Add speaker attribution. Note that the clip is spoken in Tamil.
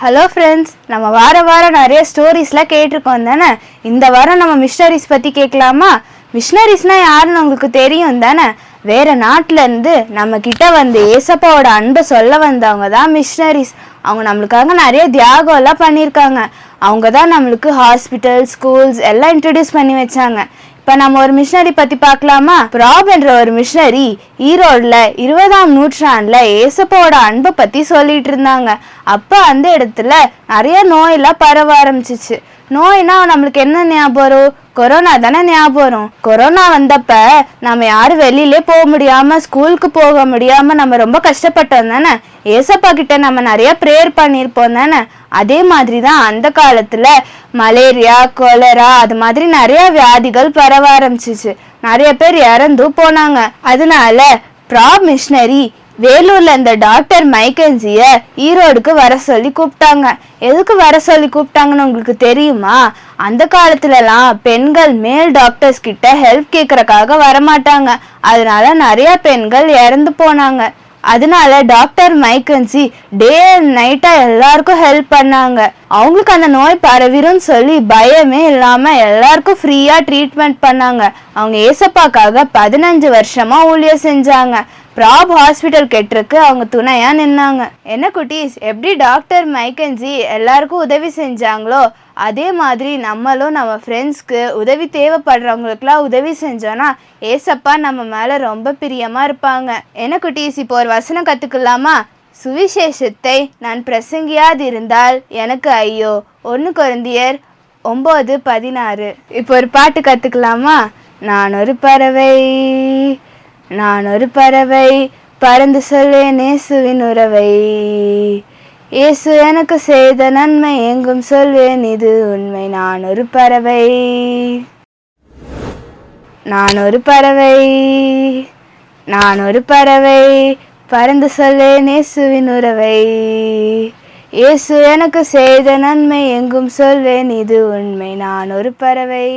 Speaker 1: ஹலோ ஃப்ரெண்ட்ஸ், நம்ம வாரம் நிறைய ஸ்டோரிஸ்லாம் கேட்டிருக்கோம் தானே. இந்த வாரம் நம்ம மிஷனரிஸ் பற்றி கேட்கலாமா? மிஷனரிஸ்னால் யாருன்னு உங்களுக்கு தெரியும் தானே. வேறு நாட்டிலேருந்து நம்ம கிட்ட வந்து ஏசப்பாவோட அன்பை சொல்ல வந்தவங்க தான் மிஷனரிஸ். அவங்க நம்மளுக்காக நிறைய தியாகம்லாம் பண்ணியிருக்காங்க. அவங்க தான் நம்மளுக்கு ஹாஸ்பிட்டல், ஸ்கூல்ஸ் எல்லாம் இன்ட்ரடியூஸ் பண்ணி வச்சாங்க. இப்போ நம்ம ஒரு மிஷனரி பற்றி பார்க்கலாமா? ராப் என்ற ஒரு மிஷனரி ஈரோடில் 20ஆம் நூற்றாண்டில் ஏசப்பாவோட அன்பை பற்றி சொல்லிட்டு இருந்தாங்க. அப்போ அந்த இடத்துல நிறைய நோயெல்லாம் பரவ ஆரம்பிச்சிச்சு. நோய்னா நம்மளுக்கு என்ன ஞாபகம் வரும்? கொரோனா தானே ஞாபகம் வரும். கொரோனா வந்தப்ப நம்ம யாரும் வெளியிலே போக முடியாம, ஸ்கூலுக்கு போக முடியாம நம்ம ரொம்ப கஷ்டப்பட்டோம் தானே. ஏசப்பா கிட்ட நம்ம நிறைய ப்ரேயர் பண்ணியிருப்போம் தானே. அதே மாதிரி தான் அந்த காலத்துல மலேரியா, கொலரா அது மாதிரி நிறைய வியாதிகள் பரவ ஆரம்பிச்சிச்சு. நிறைய பேர் இறந்தும் போனாங்க. அதனால ராப் மிஷனரி வேலூர்ல இந்த டாக்டர் மைக்கேன்சிய ஈரோடுக்கு வர சொல்லி கூப்பிட்டாங்க. எதுக்கு வர சொல்லி கூப்பிட்டாங்கன்னு உங்களுக்கு தெரியுமா? அந்த காலத்துலலாம் பெண்கள் மேல் டாக்டர்ஸ் கிட்ட ஹெல்ப் கேட்கறக்காக வரமாட்டாங்க. அதனால நிறைய பெண்கள் இறந்து போனாங்க. அதனால டாக்டர் மைக்கன்சி டே அண்ட் நைட்டா எல்லாருக்கும் ஹெல்ப் பண்ணாங்க. அவங்களுக்கு அந்த நோய் பரவிரும்னு சொல்லி பயமே இல்லாம எல்லாருக்கும் ஃப்ரீயா ட்ரீட்மெண்ட் பண்ணாங்க. அவங்க ஏசப்பாக்காக 15 வருஷமா ஊழியம் செஞ்சாங்க. ப்ராப் ஹாஸ்பிட்டல் கெட்டுருக்கு அவங்க துணையா நின்னாங்க. என்ன குட்டீஸ், எப்படி டாக்டர் மைக்கன்சி எல்லாருக்கும் உதவி செஞ்சாங்களோ அதே மாதிரி நம்மளும் நம்ம ஃப்ரெண்ட்ஸ்க்கு உதவி தேவைப்படுறவங்களுக்குலாம் உதவி செஞ்சோன்னா ஏசப்பா நம்ம மேலே ரொம்ப பிரியமாக இருப்பாங்க. என்ன குட்டீஸ், இப்போ ஒரு வசனம் கற்றுக்கலாமா? சுவிசேஷத்தை நான் பிரசங்கியாதிருந்தால் எனக்கு ஐயோ. 1 கொரிந்தியர் 9:16. இப்போ ஒரு பாட்டு கற்றுக்கலாமா? நான் ஒரு பறவை பறந்து சொல்வேன் இயேசுவின் உறவை. இயேசு எனக்கு செய்த நன்மை எங்கும் சொல்வேன் இது உண்மை. நான் ஒரு பறவை பறந்து சொல்வேன் இயேசுவின் உறவை. இயேசு எனக்கு செய்த நன்மை எங்கும் சொல்வேன் இது உண்மை. நான் ஒரு பறவை.